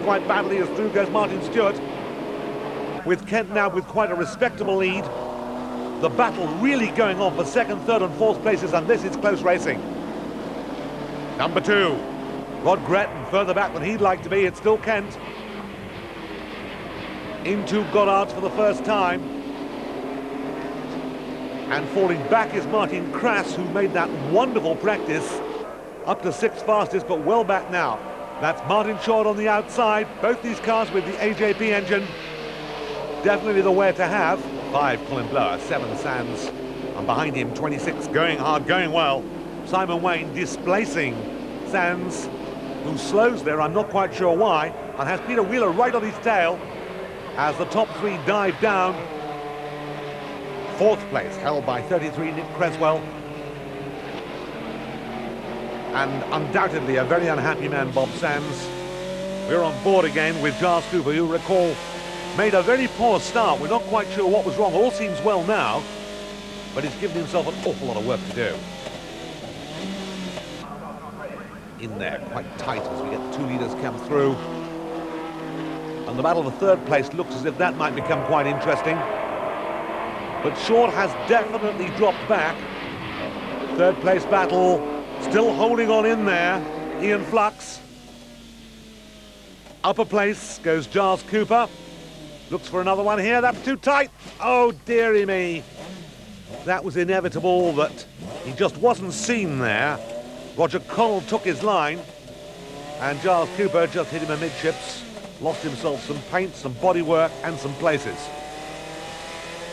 quite badly as through goes Martin Stewart. With Kent now with quite a respectable lead. The battle really going on for second, third and fourth places, and this is close racing. Number 2, Rod Gretton, further back than he'd like to be. It's still Kent. Into Goddard's for the first time. And falling back is Martin Crass, who made that wonderful practice. Up to 6th fastest, but well back now. That's Martin Short on the outside. Both these cars with the AJP engine. Definitely the way to have. 5, Colin Blower, 7, Sands. And behind him, 26, going hard, going well. Simon Wayne displacing Sands, who slows there, I'm not quite sure why, and has Peter Wheeler right on his tail as the top 3 dive down. 4th place held by 33, Nick Creswell. And undoubtedly a very unhappy man, Bob Sands. We're on board again with Giles Cooper, who, recall, made a very poor start. We're not quite sure what was wrong. All seems well now, but he's given himself an awful lot of work to do. In there, quite tight as we get the 2 leaders come through. And the battle for 3rd place looks as if that might become quite interesting. But Short has definitely dropped back. 3rd place battle, still holding on in there, Ian Flux. Upper place goes Giles Cooper. Looks for another one here, that's too tight. Oh dearie me. That was inevitable, that he just wasn't seen there. Roger Connell took his line, and Giles Cooper just hit him amidships, lost himself some paint, some bodywork, and some places.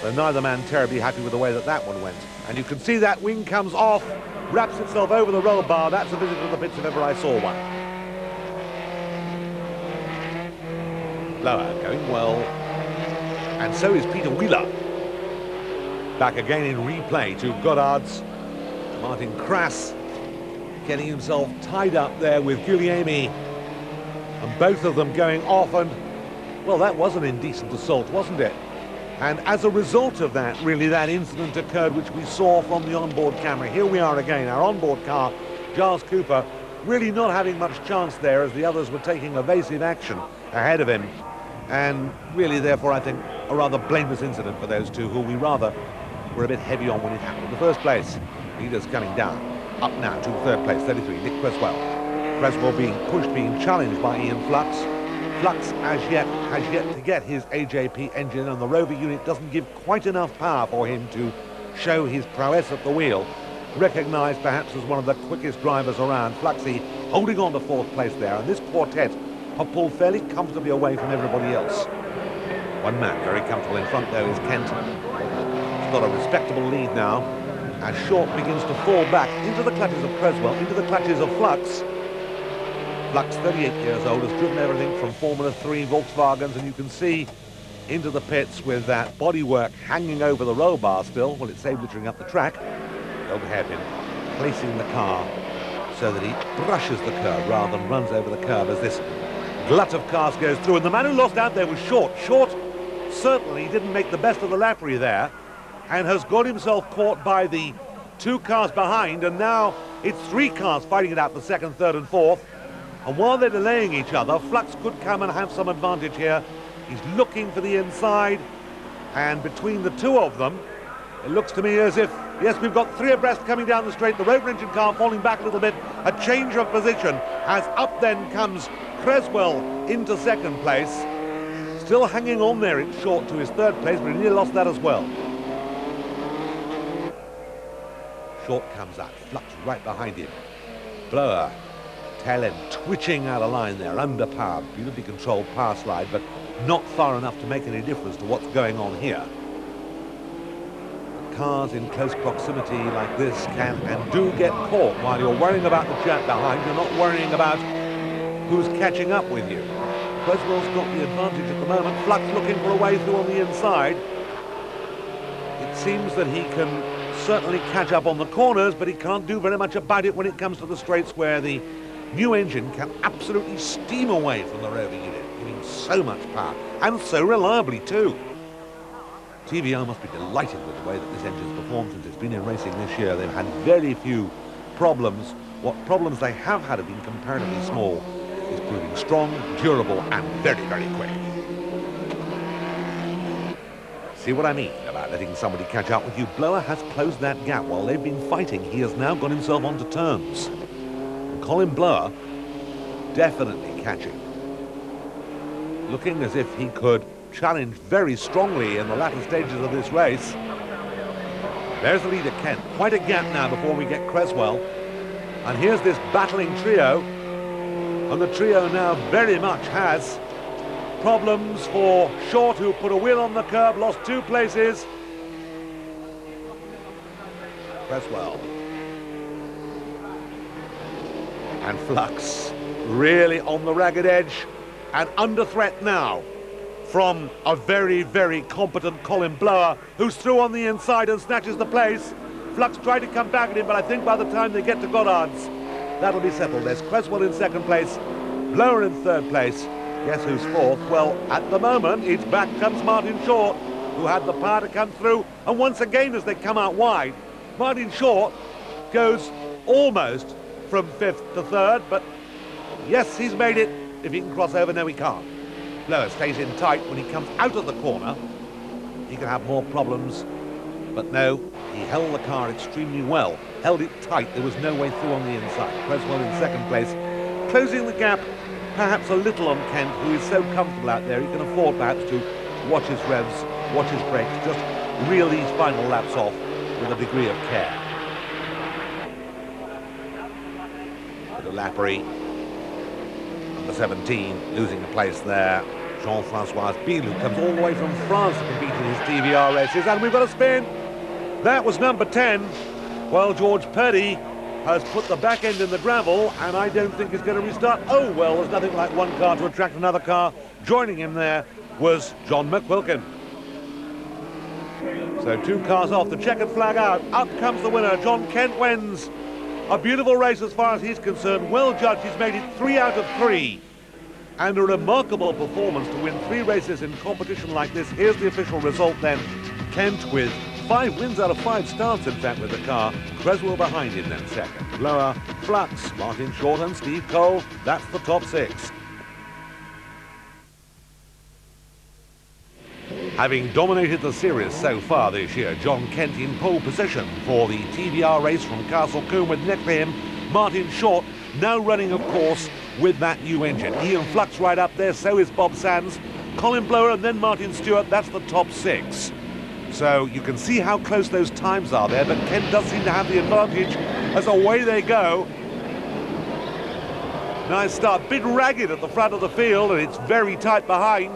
So neither man terribly happy with the way that that one went. And you can see that wing comes off, wraps itself over the roll bar. That's a visit to the pits if ever I saw one. Blower going well, and so is Peter Wheeler. Back again in replay to Goddard's. Martin Crass getting himself tied up there with Guglielmi, and both of them going off, and well, that was an indecent assault, wasn't it? And as a result of that, really, that incident occurred which we saw from the onboard camera. Here we are again, our onboard car, Giles Cooper, really not having much chance there as the others were taking evasive action ahead of him. And really, therefore, I think a rather blameless incident for those two, who we rather were a bit heavy on when it happened. In the first place, leaders coming down. Up now to 3rd place, 33, Nick Creswell. Creswell being pushed, being challenged by Ian Flux. Flux has yet to get his AJP engine, and the Rover unit doesn't give quite enough power for him to show his prowess at the wheel. Recognised perhaps as one of the quickest drivers around. Fluxy holding on to 4th place there, and this quartet have pulled fairly comfortably away from everybody else. One man very comfortable in front though is Kent. He's got a respectable lead now as Short begins to fall back into the clutches of Creswell, into the clutches of Flux. Flux, 38 years old, has driven everything from Formula 3 Volkswagens, and you can see into the pits with that bodywork hanging over the roll bar still. Well, it's saved littering up the track. Old hairpin placing the car so that he brushes the curb rather than runs over the curb as this glut of cars goes through. And the man who lost out there was Short. Short certainly didn't make the best of the lappery there and has got himself caught by the 2 cars behind, and now it's 3 cars fighting it out for 2nd, 3rd and 4th. And while they're delaying each other, Flux could come and have some advantage here. He's looking for the inside, and between the 2 of them, it looks to me as if, yes, we've got 3 abreast coming down the straight. The Rover engine car falling back a little bit. A change of position as up then comes Creswell into 2nd place. Still hanging on there, it's Short to his 3rd place, but he nearly lost that as well. Short comes out, Flux right behind him. Blower, tail end twitching out of line there, underpowered, beautifully controlled power slide, but not far enough to make any difference to what's going on here. Cars in close proximity like this can and do get caught. While you're worrying about the chap behind, you're not worrying about who's catching up with you. Creswell's got the advantage at the moment. Flux looking for a way through on the inside. It seems that he can certainly catch up on the corners, but he can't do very much about it when it comes to the straights, where the new engine can absolutely steam away from the Rover unit, giving so much power, and so reliably too. TVR must be delighted with the way that this engine's performed since it's been in racing this year. They've had very few problems. What problems they have had have been comparatively small. is proving strong, durable, and very, very quick. See what I mean about letting somebody catch up with you? Blower has closed that gap. While they've been fighting, he has now got himself onto terms. And Colin Blower definitely catching. Looking as if he could challenge very strongly in the latter stages of this race. There's the leader, Kent. Quite a gap now before we get Creswell. And here's this battling trio. And the trio now very much has problems for Short, who put a wheel on the curb, lost 2 places. Creswell. And Flux really on the ragged edge and under threat now from a very, very competent Colin Blower, who's through on the inside and snatches the place. Flux tried to come back at him, but I think by the time they get to Goddard's, that'll be settled. There's Creswell in 2nd place, Blower in 3rd place. Guess who's 4th? Well, at the moment, it's back comes Martin Short, who had the power to come through. And once again, as they come out wide, Martin Short goes almost from 5th to 3rd, but yes, he's made it. If he can cross over, no, he can't. Blower stays in tight. When he comes out of the corner, he can have more problems. But no, he held the car extremely well, held it tight. There was no way through on the inside. Creswell in 2nd place, closing the gap perhaps a little on Kent, who is so comfortable out there. He can afford perhaps to watch his revs, watch his brakes, just reel these final laps off with a degree of care. Bit of lappery. Number 17 losing a place there. Jean-Francois Biel, who comes all the way from France to compete in his TVR races. And we've got a spin. That was number 10. Well, George Purdy has put the back end in the gravel, and I don't think he's going to restart. Oh, well, there's nothing like one car to attract another car. Joining him there was John McQuilkin. So 2 cars off, the checkered flag out. Up comes the winner. John Kent wins. A beautiful race as far as he's concerned. Well judged. He's made it 3 out of 3. And a remarkable performance to win 3 races in competition like this. Here's the official result then. Kent with 5 wins out of 5 starts, in fact, with the car. Creswell behind him then 2nd. Blower, Flux, Martin Short and Steve Cole. That's the top 6. Having dominated the series so far this year, John Kent in pole position for the TVR race from Castle Combe, with next to him Martin Short, now running, of course, with that new engine. Ian Flux right up there, so is Bob Sands, Colin Blower and then Martin Stewart. That's the top 6. So you can see how close those times are there, but Kent does seem to have the advantage as away they go. Nice start, bit ragged at the front of the field, and it's very tight behind.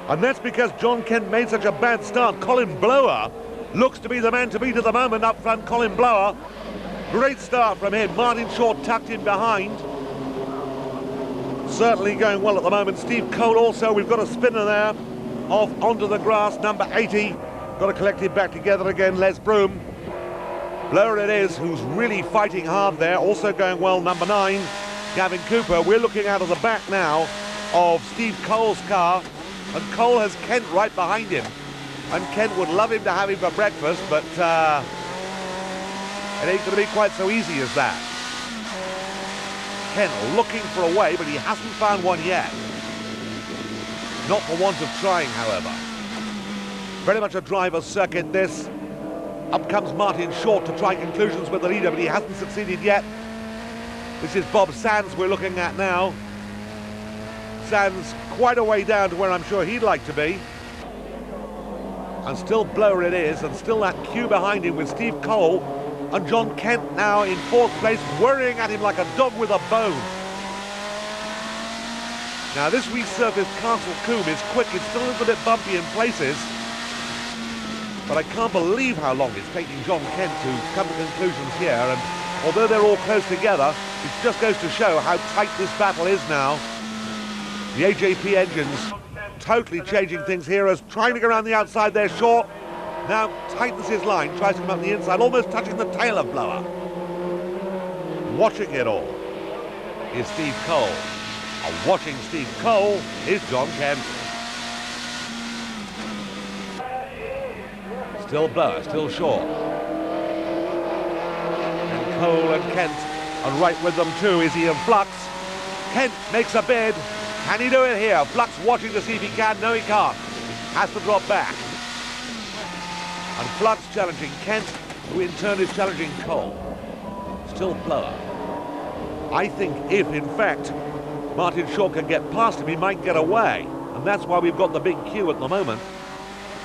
And that's because John Kent made such a bad start. Colin Blower looks to be the man to beat at the moment up front. Colin Blower, great start from him. Martin Short tucked in behind. Certainly going well at the moment. Steve Cole also, we've got a spinner there, off onto the grass, number 80. Got to collect it back together again, Les Broom. Blower it is, who's really fighting hard there. Also going well, number 9, Gavin Cooper. We're looking out of the back now of Steve Cole's car. And Cole has Kent right behind him. And Kent would love him to have him for breakfast, but it ain't going to be quite so easy as that. Kent looking for a way, but he hasn't found one yet. Not for want of trying, however. Very much a driver's circuit, this. Up comes Martin Short to try conclusions with the leader, but he hasn't succeeded yet. This is Bob Sands we're looking at now. Sands quite a way down to where I'm sure he'd like to be. And still Blower it is, and still that queue behind him with Steve Cole. And John Kent now in 4th place, worrying at him like a dog with a bone. Now this resurfaced Castle Combe is quick, it's still a little bit bumpy in places. But I can't believe how long it's taking John Kent to come to conclusions here. And although they're all close together, it just goes to show how tight this battle is now. The AJP engines totally changing things here as trying to go around the outside there. Short now tightens his line, tries to come up the inside, almost touching the tail of Blower. Watching it all is Steve Cole. And watching Steve Cole is John Kent. Still Blower, still Short. And Cole and Kent, and right with them too is Ian Flux. Kent makes a bid. Can he do it here? Flux watching to see if he can. No, he can't. Has to drop back. And Flux challenging Kent, who in turn is challenging Cole. Still Blower. I think if, in fact, Martin Short can get past him, he might get away. And that's why we've got the big queue at the moment.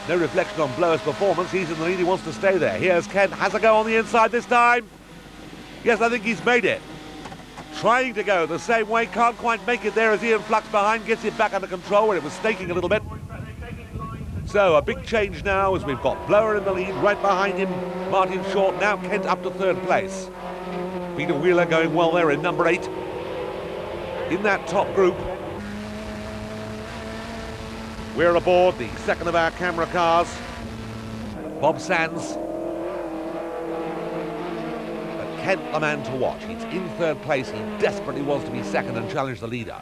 No reflection on Blower's performance. He's in the lead. He wants to stay there. Here's Kent. Has a go on the inside this time. Yes, I think he's made it. Trying to go the same way. Can't quite make it there as Ian Flux behind. Gets it back under control where it was snaking a little bit. So a big change now as we've got Blower in the lead. Right behind him, Martin Short. Now Kent up to third place. Peter Wheeler going well there in number 8. In that top group. We're aboard the second of our camera cars. Bob Sands. But Kent, the man to watch. He's in third place. He desperately wants to be second and challenge the leader.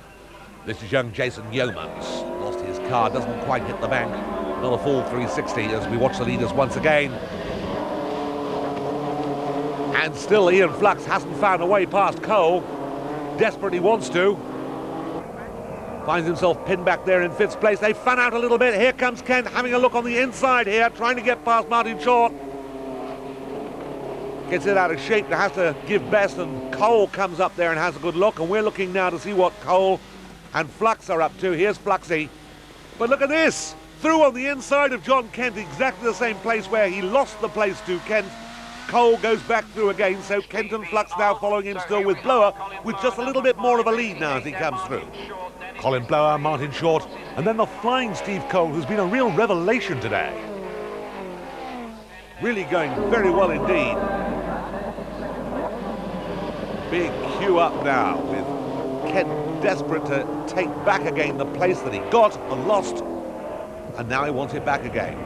This is young Jason Yeomans. Lost his car, doesn't quite hit the bank. Another full 360 as we watch the leaders once again. And still Ian Flux hasn't found a way past Cole. Desperately wants to. Finds himself pinned back there in 5th place. They fan out a little bit. Here comes Kent having a look on the inside here, trying to get past Martin Short. Gets it out of shape, has to give best, and Cole comes up there and has a good look. And we're looking now to see what Cole and Flux are up to. Here's Fluxy. But look at this. Through on the inside of John Kent, exactly the same place where he lost the place to Kent. Cole goes back through again, so Kent and Flux now following him still with Blower, with just a little bit more of a lead now as he comes through. Colin Blower, Martin Short, and then the flying Steve Cole, who's been a real revelation today. Really going very well indeed. Big queue up now with Kent desperate to take back again the place that he got and lost, and now he wants it back again.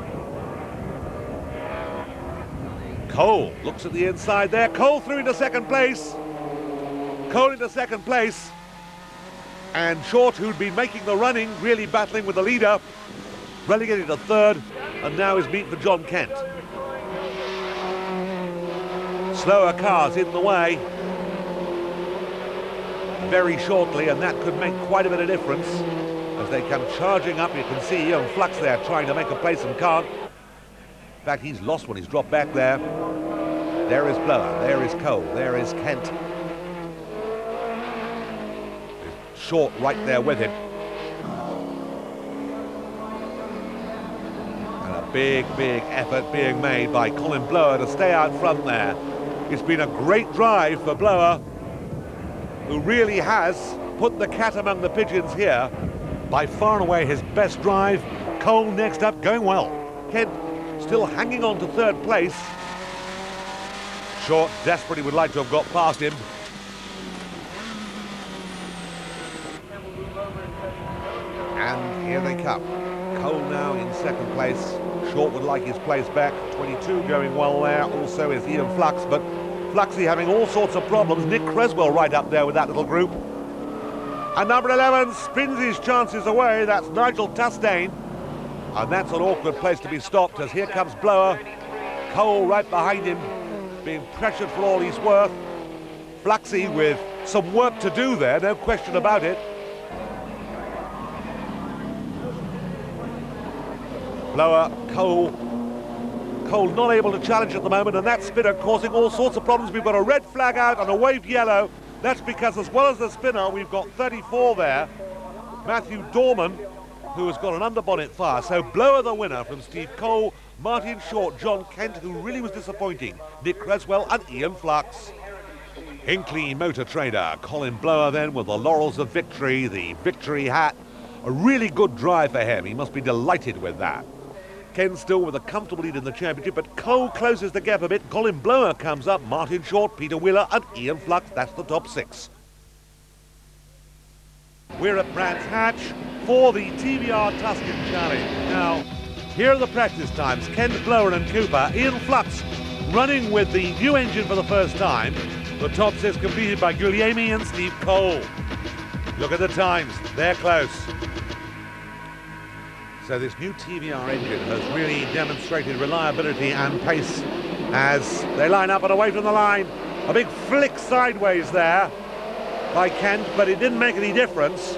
Cole looks at the inside there. Cole through into second place. Cole into second place. And Short, who'd been making the running, really battling with the leader, relegated to third, and now is beat for John Kent. Slower cars in the way very shortly, and that could make quite a bit of difference as they come charging up. You can see young Flux there trying to make a place and can't. In fact, he's lost when he's dropped back there. There is Blower, there is Cole, there is Kent. There's Short right there with him. And a big, big effort being made by Colin Blower to stay out front there. It's been a great drive for Blower, who really has put the cat among the pigeons here. By far and away his best drive. Cole next up, going well. Kent still hanging on to third place. Short desperately would like to have got past him. And here they come. Cole now in second place. Short would like his place back. 22 going well there. Also is Ian Flux, but Fluxy having all sorts of problems. Nick Creswell right up there with that little group. And number 11 spins his chances away. That's Nigel Tuscan. And that's an awkward place to be stopped as here comes Blower. Cole right behind him, being pressured for all he's worth. Fluxy with some work to do there, no question about it. Blower, Cole. Cole not able to challenge at the moment, and that spinner causing all sorts of problems. We've got a red flag out and a waved yellow. That's because as well as the spinner, we've got 34 there. Matthew Dorman, who has got an underbonnet fire. So Blower the winner from Steve Cole, Martin Short, John Kent, who really was disappointing, Nick Creswell and Ian Flux. Hinckley Motor Trader, Colin Blower then with the laurels of victory, the victory hat. A really good drive for him. He must be delighted with that. Ken still with a comfortable lead in the championship, but Cole closes the gap a bit. Colin Blower comes up, Martin Short, Peter Wheeler and Ian Flux. That's the top 6. We're at Brands Hatch for the TVR Tuscan Challenge. Now, here are the practice times. Ken Blower and Cooper. Ian Flux running with the new engine for the first time. The top 6 completed by Guglielmi and Steve Cole. Look at the times. They're close. So this new TVR engine has really demonstrated reliability and pace as they line up and away from the line. A big flick sideways there. by Kent, but it didn't make any difference.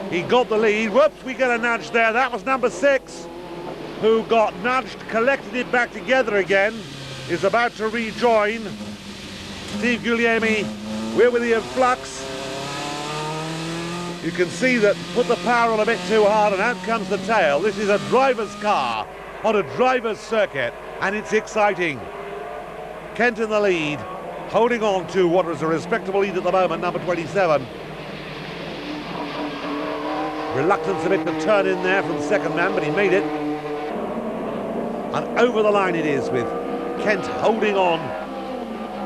He got the lead. Whoops, we get a nudge there. That was number 6, who got nudged, collected it back together again, is about to rejoin. Steve Guglielmi, we're with Ian Flux. You can see that put the power on a bit too hard and out comes the tail. This is a driver's car on a driver's circuit, and it's exciting. Kent in the lead, holding on to what was a respectable lead at the moment, number 27. Reluctance a bit to turn in there from the second man, but he made it. And over the line it is, with Kent holding on.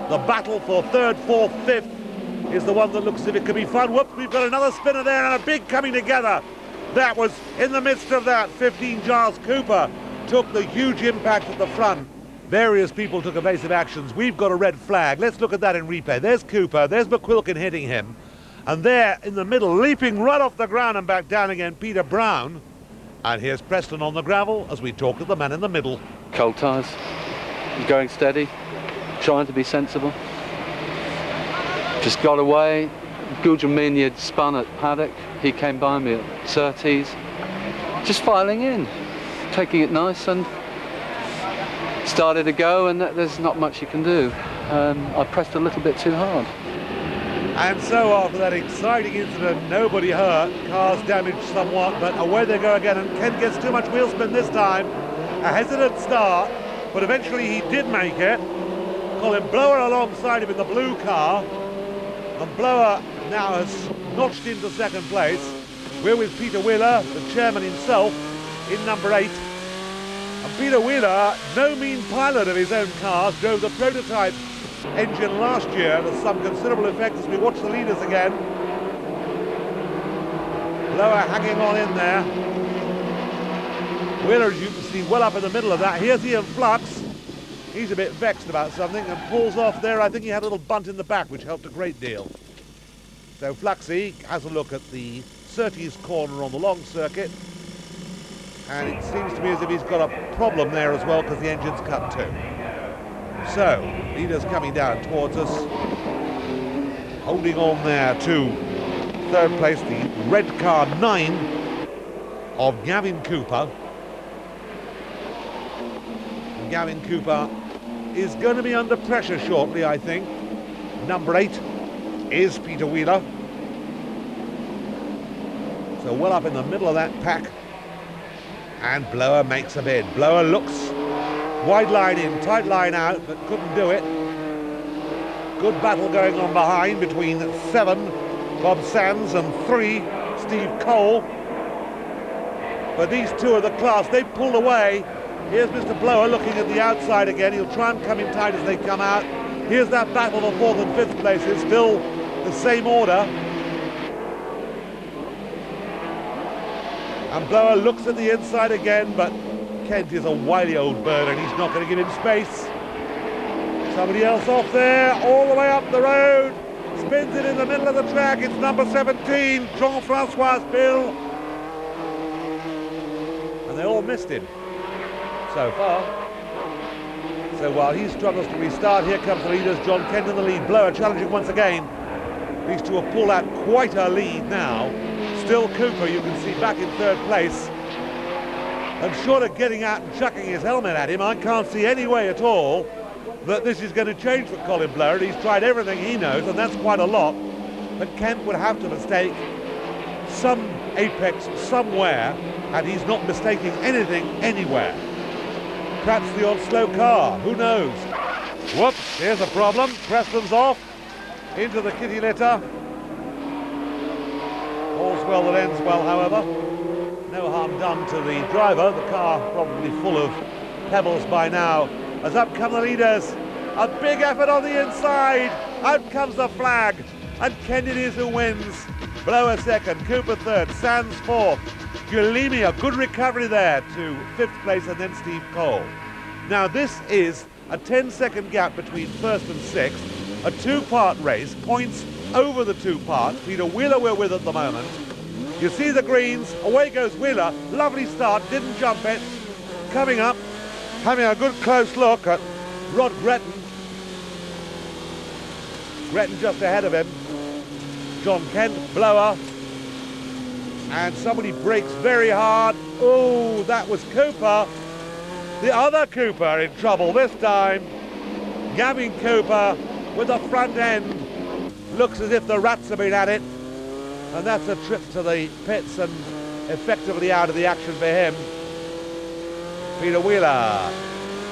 The battle for 3rd, 4th, 5th is the one that looks as if it could be fun. Whoops, we've got another spinner there and a big coming together. That was in the midst of that. 15 Giles Cooper took the huge impact at the front. Various people took evasive actions. We've got a red flag. Let's look at that in replay. There's Cooper, there's McQuilkin hitting him. And there in the middle, leaping right off the ground and back down again, Peter Brown. And here's Preston on the gravel as we talk to the man in the middle. Cold tyres, going steady, trying to be sensible. Just got away. Gudrun had spun at paddock. He came by me at Surtees. Just filing in, taking it nice, and started to go, and there's not much you can do. I pressed a little bit too hard. And so after that exciting incident, nobody hurt, cars damaged somewhat, but away they go again, and Kent gets too much wheel spin this time. A hesitant start, but eventually he did make it. Colin Blower alongside him in the blue car, and Blower now has notched into 2nd place. We're with Peter Wheeler, the chairman himself, in number 8. And Peter Wheeler, no mean pilot of his own cars, drove the prototype engine last year to some considerable effect as we watch the leaders again. Blower hanging on in there. Wheeler, as you can see, well up in the middle of that. Here's Ian Flux. He's a bit vexed about something and pulls off there. I think he had a little bunt in the back, which helped a great deal. So Fluxy has a look at the Surtees corner on the long circuit, and it seems to me as if he's got a problem there as well, because the engine's cut too. So, leaders coming down towards us, holding on there to 3rd place, the red car 9 of Gavin Cooper. And Gavin Cooper is going to be under pressure shortly, I think. Number 8 is Peter Wheeler. So well up in the middle of that pack. And Blower makes a bid. Blower looks wide line in, tight line out, but couldn't do it. Good battle going on behind between 7, Bob Sands, and 3, Steve Cole. But these two are the class. They pulled away. Here's Mr. Blower looking at the outside again. He'll try and come in tight as they come out. Here's that battle for 4th and 5th places, still the same order. And Blower looks at the inside again, but Kent is a wily old bird and he's not going to give him space. Somebody else off there, all the way up the road, spins it in the middle of the track. It's number 17, Jean-Francois Bill. And they all missed him so far. So while he struggles to restart, here comes the leaders. John Kent in the lead, Blower challenging once again. These two have pulled out quite a lead now. Still Cooper, you can see, back in 3rd place. And short of getting out and chucking his helmet at him, I can't see any way at all that this is going to change for Colin Blower. He's tried everything he knows, and that's quite a lot. But Kent would have to mistake some apex somewhere, and he's not mistaking anything anywhere. Perhaps the odd slow car, who knows? Whoops, here's a problem. Preston's off into the kitty litter. All's well that ends well, however. No harm done to the driver. The car probably full of pebbles by now. As up come the leaders. A big effort on the inside. Out comes the flag. And Kent it is who wins. Blower 2nd, Cooper 3rd, Sands 4th. Guglielmi, a good recovery there to 5th place, and then Steve Cole. Now this is a 10-second gap between 1st and 6th. A 2-part race, points over the 2 parts. Peter Wheeler we're with at the moment. You see the greens, away goes Wheeler. Lovely start, didn't jump it. Coming up, having a good close look at Rod Gretton. Gretton just ahead of him. John Kent, blower. And somebody brakes very hard. Oh, that was Cooper. The other Cooper in trouble this time. Gavin Cooper with the front end. Looks as if the rats have been at it. And that's a trip to the pits and effectively out of the action for him. Peter Wheeler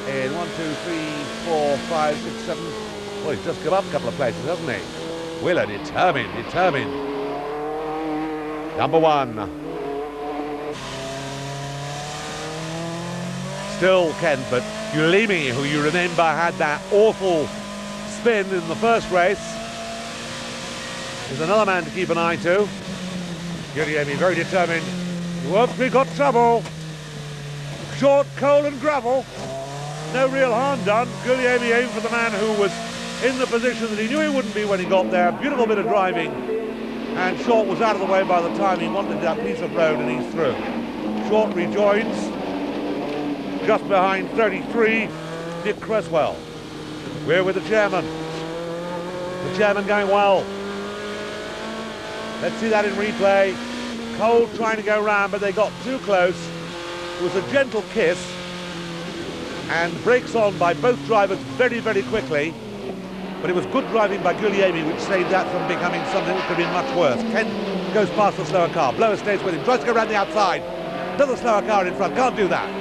in 1, 2, 3, 4, 5, 6, 7. Well, he's just come up a couple of places, hasn't he? Wheeler determined. Number 1. Still Kent, but Guglielmi, who you remember had that awful spin in the first race, is another man to keep an eye to. Guglielmi very determined. Whoops, we got trouble. Short, coal and gravel. No real harm done. Guglielmi aimed for the man who was in the position that he knew he wouldn't be when he got there. Beautiful bit of driving. And Short was out of the way by the time he wanted that piece of road, and he's through. Short rejoins. Just behind 33, Nick Cresswell. We're with the chairman. The chairman going well. Let's see that in replay. Cole trying to go round, but they got too close. It was a gentle kiss. And brakes on by both drivers very, very quickly. But it was good driving by Guglielmi, which saved that from becoming something that could have been much worse. Kent goes past the slower car. Blower stays with him, tries to go around the outside. Does the slower car in front, can't do that.